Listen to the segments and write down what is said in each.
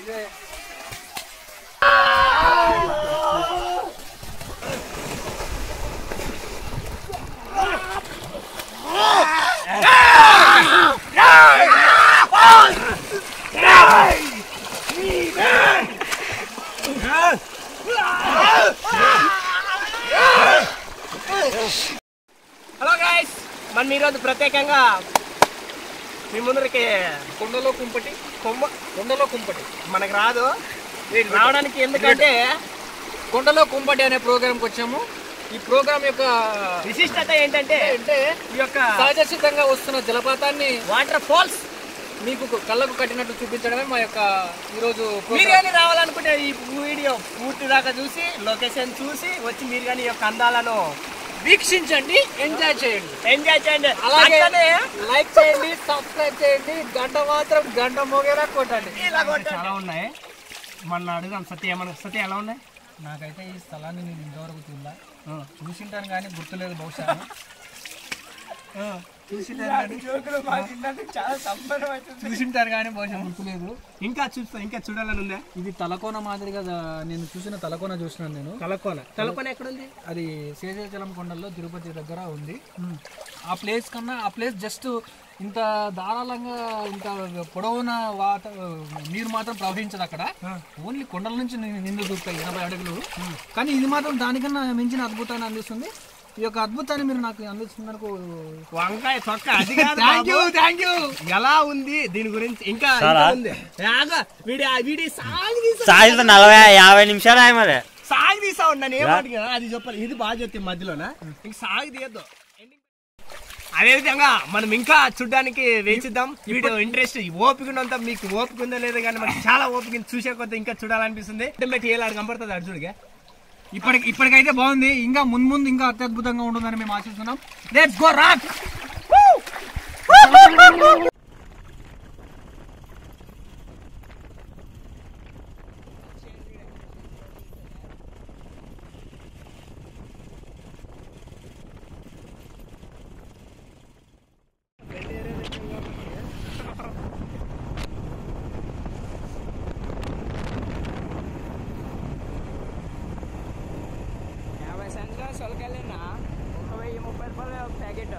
Hello guys, మనం ఈరోజు ప్రత్యేకంగా మీ ముందరికి కొండలో కుంపటి మనకు రాదు రావడానికి, ఎందుకంటే కొండలో కుంపటి అనే ప్రోగ్రాంకి వచ్చాము. ఈ ప్రోగ్రాం యొక్క విశిష్టత ఏంటంటే ఈ యొక్క సహజ సిద్ధంగా వస్తున్న జలపాతాన్ని, వాటర్ ఫాల్స్ మీకు కళ్ళకు కట్టినట్టు చూపించడమే మా యొక్క ఈరోజు. మీరు కానీ రావాలనుకుంటే ఈ వీడియో పూర్తి దాకా చూసి, లొకేషన్ చూసి వచ్చి మీరు కానీ ఈ యొక్క అందాలను వీక్షించండి, ఎంజాయ్ చేయండి. అలాగే లైక్ చేయండి, సబ్స్క్రైబ్ చేయండి, గంట మోగేలా కొట్టండి. చాలా ఉన్నాయి. మన అడుగుదాం సత్య, మన సత్య ఎలా ఉన్నాయి? నాకైతే ఈ స్థలాన్ని నేను ఇంతవరకు చూసింటాను కానీ గుర్తులేదు. బహుశా చూసింటారు కానీ బహుశా గుర్తులేదు. ఇంకా చూడాలని ఉందా? ఇది తలకోన మాదిరిగా నేను చూసిన తలకోన చూసినాను నేను. తలకోన ఎక్కడ ఉంది? అది శేషాచలం కొండల్లో తిరుపతి దగ్గర ఉంది. ఆ ప్లేస్ కన్నా ఆ ప్లేస్ జస్ట్ ఇంత ధారాళంగా ఇంత పొడవున నీరు మాత్రం ప్రవహించదు అక్కడ. ఓన్లీ కొండల నుంచి నిండు దూకుతాయి 80 అడుగులు. కానీ ఇది మాత్రం దానికన్నా మించిన అద్భుతాన్ని అందిస్తుంది. ఈ యొక్క అద్భుతాన్ని మీరు నాకు అందిస్తున్నందుకు వంకాయ తొక్క. Thank you. ఎలా ఉంది దీని గురించి? ఇంకా ఉంది. 40-50 నిమిషాలు మరి సాగి తీసా ఉన్నాను. ఏమడిగా అది చెప్పాలి. ఇది బాగా చెప్తే మధ్యలోనా ఇంక సాగి తీయద్దు. అదేవిధంగా మనం ఇంకా చూడడానికి వేచిద్దాం. వీడియో ఇంట్రెస్ట్ ఓపిక ఉన్నంత మీకు ఓపిక ఉందో లేదో కానీ మనకి చాలా ఓపిక చూసే కొద్ది ఇంకా చూడాలనిపిస్తుంది. ఏలాడు కంపడుతుంది అర్జుడిగా. ఇప్పటికైతే బాగుంది. ఇంకా ముందు ఇంకా అత్యద్భుతంగా ఉంటుందని మేము ఆశిస్తున్నాం. Let's go rock. సొలకెళ్ళినా 1030 రూపాయలు ఒక ప్యాకెట్.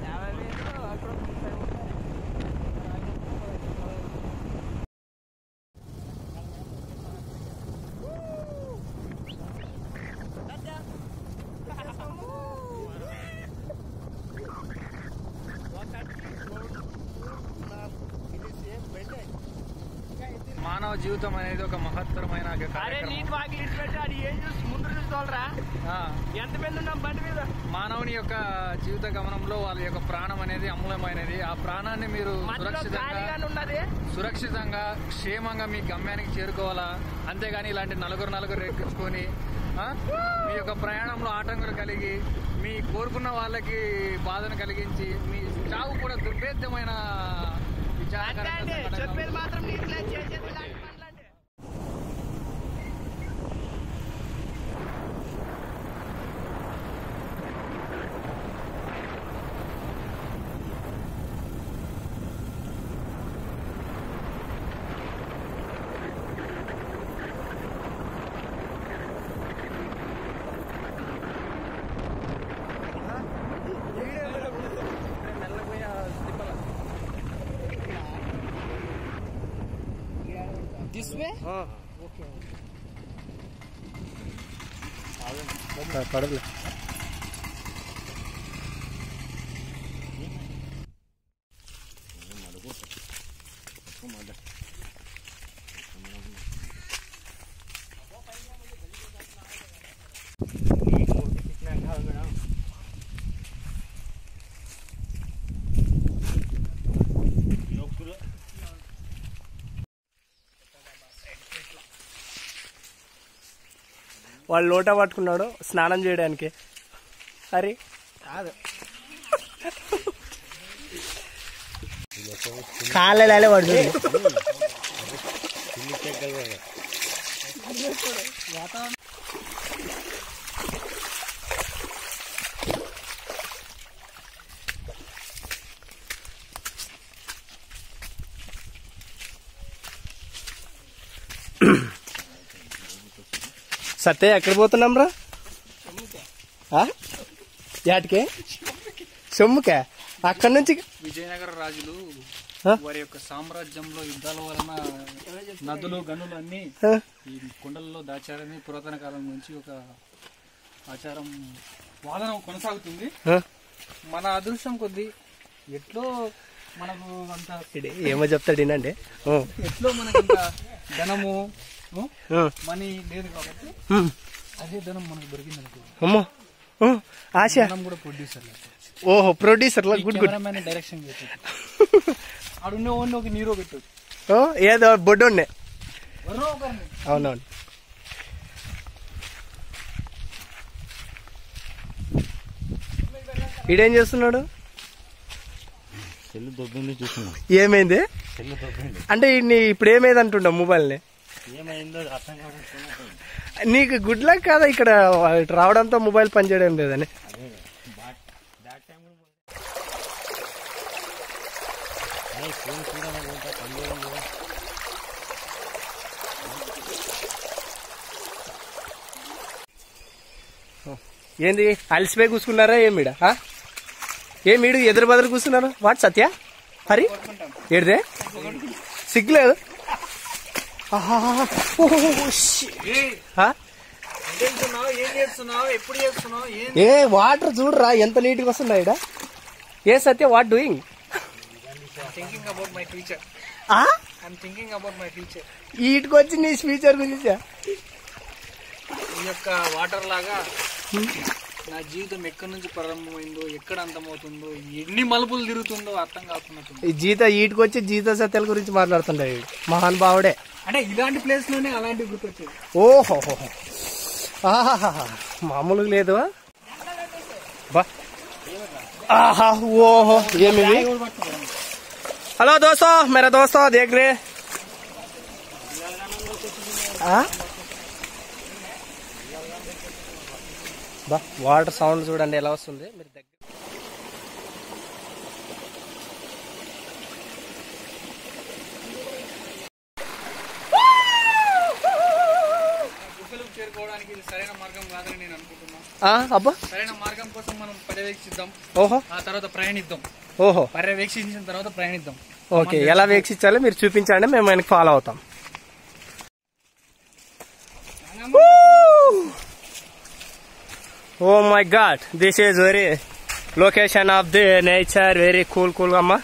50,000 అక్కడ 30. మానవ జీవితం అనేది ఒక మహత్తరమైన మానవుని యొక్క జీవిత గమనంలో వాళ్ళ యొక్క ప్రాణం అనేది అమూల్యమైనది. ఆ ప్రాణాన్ని మీరు సురక్షితంగా క్షేమంగా మీ గమ్యానికి చేరుకోవాలా. అంతేగాని ఇలాంటి నలుగురు ఎక్కించుకొని మీ యొక్క ప్రయాణంలో ఆటంకులు కలిగి మీ కోరుకున్న వాళ్ళకి బాధను కలిగించి మీ చావు కూడా దుర్భేద్యమైన చెప్పేది మాత్రం This way? Okay. పడలే. వాళ్ళు లోటా పట్టుకున్నాడు స్నానం చేయడానికి. అరే కాదు కాళ్ళే పడుతుంది. సత్య ఎక్కడ పోతున్నాం రా? యాటికే? సొమ్ముకే? అక్కడి నుంచి విజయనగర రాజులు వారి యొక్క సామ్రాజ్యంలో యుద్ధాల వలన నదులు గనులు అన్ని ఈ కొండల్లో దాచారని పురాతన కాలం నుంచి ఒక ఆచారం వాదన కొనసాగుతుంది. మన అదృష్టం కొద్ది ఎట్లో మనకు అంత ఏమో చెప్తాడు వినండి. ఎట్లో మనకు అంత ధనము మనీ లేదు కాబట్టి అదే ధనం మనకు దొరికింది అనుకో. అమ్మో ఆశ కూడా ప్రొడ్యూసర్. ఓహో ప్రొడ్యూసర్ గుడ్ గుడ్ డైరెక్షన్ ఆడున్న ఒక నీరో పెట్టు ఏదో బొడ్డుండే. అవునవును. ఈడేం చేస్తున్నాడు? ఏమైంది అంటే ఇప్పుడు ఏమైంది అంటుండవు మొబైల్ని? నీకు గుడ్ లక్ కాదా ఇక్కడ రావడంతో మొబైల్ పనిచేయడం లేదని? ఏంది అలసిపోయి కూర్చున్నారా ఏమిడ? ఏమిడు ఎదురు బదులు కూర్చున్నారు? వాట్ సత్య హరి ఏడిదే సిగ్గులేదు? ఏ వాటర్ చూడరా ఎంత నీట్గా వస్తున్నాయి. ఏ సత్య వాట్ డూయింగ్? వీటికి వచ్చి నీ ఫ్యూచర్ గురించి ఈ యొక్క వాటర్ లాగా నా జీవితం ఎక్కడి నుంచి ప్రారంభమైందో ఎక్కడ అంతమవుతుందో ఎన్ని మలుపులు తిరుగుతుందో అర్థం కాకున్నట్టు. ఈ వీటికి వచ్చి జీత సత్యాల గురించి మాట్లాడుతుండే మహానుభావుడే. అంటే ఇలాంటి ప్లేస్ లోనే అలాంటివి గుర్తొచ్చేది. ఓహో మామూలుగా లేదు. ఓహో ఏమి? హలో దోస్తో మేరా దోస్తో దేఖ్ రే. వాటర్ సౌండ్ చూడండి ఎలా వస్తుంది. మీరు దగ్గర చేరుకోవడానికి ఇది సరైన మార్గం కాదని నేను అనుకుంటున్నాను. అబ్బా సరైన మార్గం కోసం మనం పర్యవేక్షిద్దాం. ఓహో ఆ తర్వాత ప్రయాణిద్దాం. ఓహో పర్యవేక్షించిన తర్వాత ప్రయాణిద్దాం. ఓకే ఎలా వీక్షించాలో మీరు చూపించండి, మేము ఆయనకి ఫాలో అవుతాం. Oh my god this is very location of the nature. Very cool cool అమ్మా.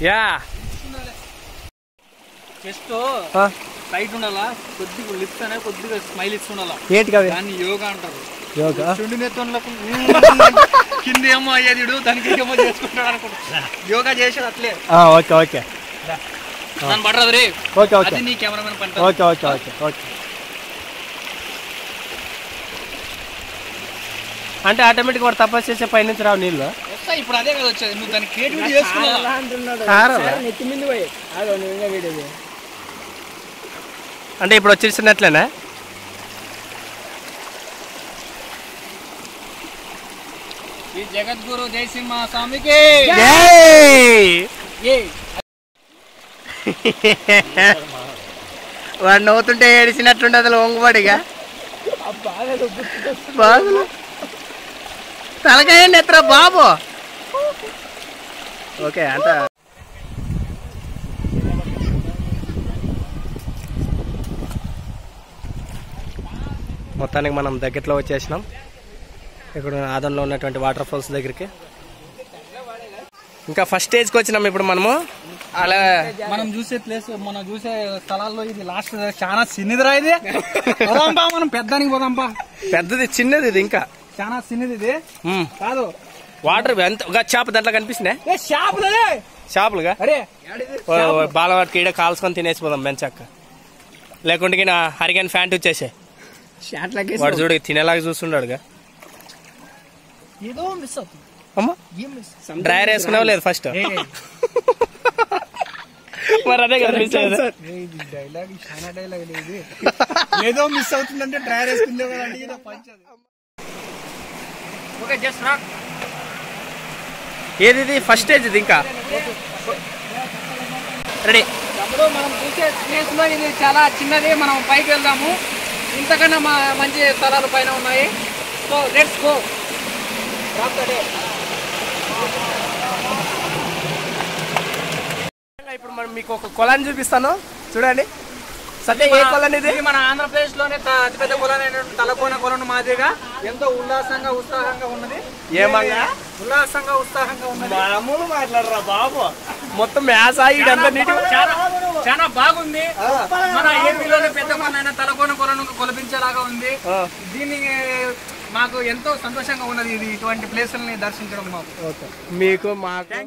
యా జస్ట్ టైట్ ఉండాలా, కొద్దిగా లిప్స్ అనే కొద్దిగా స్మైల్ ఇస్తుండాలా. ఏంటి కదా దాన్ని యోగా అంటారు. యోగా కింద ఏమో అయ్యేది దానికి ఏమో చేసుకుంటాడు అనుకుంటా. యోగా చేసేది అట్లే. ఓకే ఓకే దాన్ని పడరాదు రే. ఓకే ఓకే నీ కెమెరామెన్ పంట. Okay okay okay okay. అంటే ఆటోమేటిక్ వాడు తపస్సు చేసే పైనుంచి రావు నీళ్ళు. వస్తాయి ఇప్పుడు అదే కదా వచ్చేది. నువ్వు దాన్ని క్రియేటివిటీ చేసుకున్నావు. అంటే ఇప్పుడు వచ్చేసినట్లేనా? ఈ జగద్గురు జయసింహ స్వామికి వాడు నవ్వుతుంటే ఏడిసినట్లుండే అసలు ఒంగుబడిగా బాబు తలకాయండి ఎత్ర బాబు. ఓకే అంత మొత్తానికి మనం దగ్గరలో వచ్చేసినాం. ఇక్కడ ఆదంలో ఉన్నటువంటి వాటర్ ఫాల్స్ దగ్గరికి. ఇంకా ఫస్ట్ స్టేజ్కి వచ్చినాం ఇప్పుడు మనము. అలా మనం చూసే ప్లేస్, మనం చూసే స్థలాల్లో ఇది లాస్ట్ చాలా చిన్నదిరా. ఇది పోదాంపా, మనం పెద్దానికి పోదాంపా. పెద్దది చిన్నది ఇది, ఇంకా చాలా చిన్నది ఇది కాదు. వాటర్ ఎంత చేప దాంట్లో కనిపిస్తున్నాయి. చేపలుగా అరే బాలవాడికి ఈడ కాల్చుకొని తినేసిపోదాం బెంచక్క. లేకుంటే హరిగన్ ఫ్యాంట్ వచ్చేసే వాడు చూడు తినేలాగా చూస్తున్నాడుగా. ఏదో మిస్ అవుతుంది. అమ్మా డ్రైయర్ వేసుకున్నావు లేదు ఫస్ట్? మరి అదే కదా మిస్ అయ్యేది. డైలాగ్ చాలా డైలాగ్ లేదు. ఏదో మిస్ అవుతుందంటే డ్రైయర్ వేసుకుందే కదా. Okay just rock. ఏది ఫస్ట్ స్టేజ్ ఇది ఇంకా. రెడీ. తమ్ముడు మనం చూసే ప్లేస్ లో ఇది చాలా చిన్నది. మనం పైకి వెళ్దాము. ఇంతకన్నా మంచి స్థలాలు పైన ఉన్నాయి. So let's go. ఇప్పుడు మనం మీకు ఒక కొలాన్ని చూపిస్తాను చూడండి. సత్య ఏ కొలని ఇది? మన ఆంధ్రప్రదేశ్ లోనే అతిపెద్ద కొలను తలకోన కొలను మాదిరిగా ఎంతో ఉత్సాహంగా ఉన్నది. ఏమంగా ఉత్సాహంగా ఉన్నది. మామూలు మాట్లాడరా బాబు, మొత్తం మ్యాస్ ఇదంతా చాలా బాగుంది. మన ఏపీలోనే పెద్ద కొలైన తలకోన కొలను కొలిపించేలాగా ఉంది. దీన్ని మాకు ఎంతో సంతోషంగా ఉన్నది. ఇది ఇటువంటి ప్లేసుల్ని దర్శించడం మీకు మాకు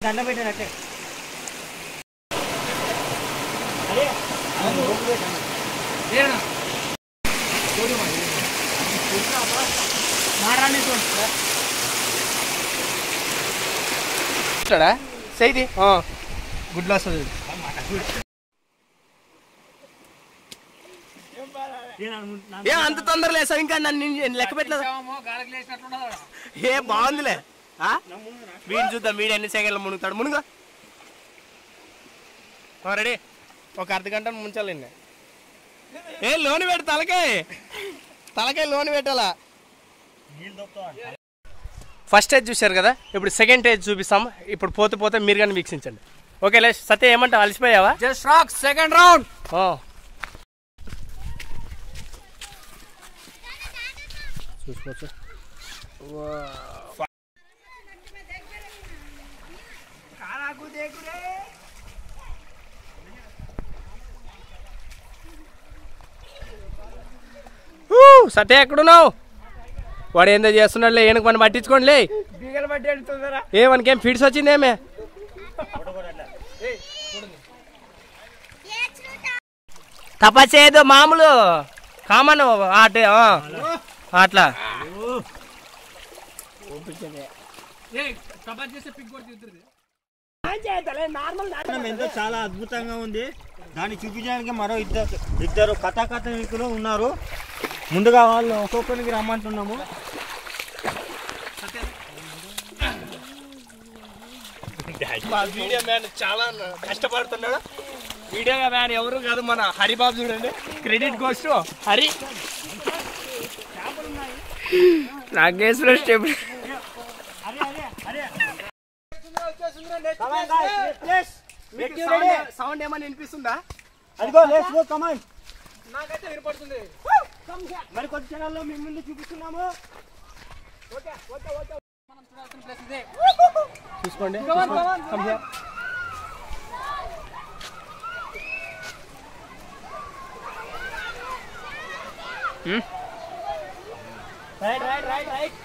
దండ పెట్టినట్టే. సైది గుడ్లు వస్తుంది. అంత తొందర లేదు ఇంకా నన్ను లెక్క పెట్టలేదు. ఏ బాగుందిలే. వీడిని చూద్దాం, వీడు ఎన్ని సెకండ్లు మునుగుతాడు. మునుగా రెడీ. ఒక అర్ధ గంట ముంచాలండి. ఏ లోన్ పెట్టు, తలకాయ లోన్ పెట్టాలా. ఫస్ట్ స్టేజ్ చూశారు కదా, ఇప్పుడు సెకండ్ స్టేజ్ చూపిస్తాం. ఇప్పుడు పోతే మీరు కానీ వీక్షించండి. ఓకే లే సత్య, ఏమంటావు? అలసిపోయావా? Just rock second round. చూసుకోవచ్చు. సత్య ఎక్కడున్నావు? వాడు ఏందో చేస్తున్నాడులే, ఏనుగు పని పట్టించుకోండి. ఏ మనకేం ఫిట్స్ వచ్చిందేమే? తపస్సేదో మామూలు కామన్ అట్లా. ఎంతో చాలా అద్భుతంగా ఉంది. దాన్ని చూపించడానికి మరో ఇద్దరు కథాకథనికులు ఉన్నారు. ముందుగా వాళ్ళు ఒక్కొక్కరికి రమ్మంటున్నాము. వీడియో మ్యాన్ చాలా కష్టపడుతున్నాడు. వీడియో మ్యాన్ ఎవరు కాదు, మన హరిబాబు. చూడండి, credit goes to Hari. Nageswara step. Sound ఏమైనా వినిపిస్తుందా? అదిగో లెట్స్ గో, కమ్ ఆన్. నాకైతే వినపడుతుంది. మరి కొద్ది క్షణాల్లో మీ ముందు చూపిస్తున్నాము. మనం చూడాల్సిన ప్లేస్ ఇదే. చూసుకోండి. రైట్.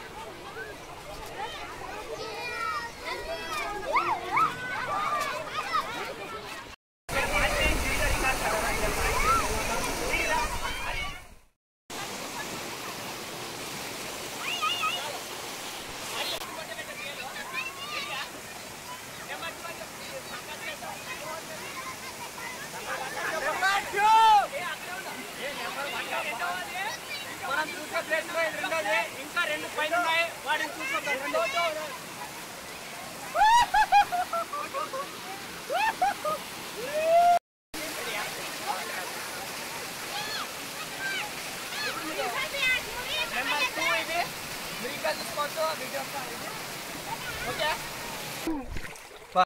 మనం చూసే ప్లేస్ లో ఇది రెండోది. ఇంకా రెండు పైన ఉన్నాయి, వాటిని చూసుకుంటాం. నెంబర్ 2 ఇది. మీరు ఇంకా చూసుకోవచ్చు. ఓకే.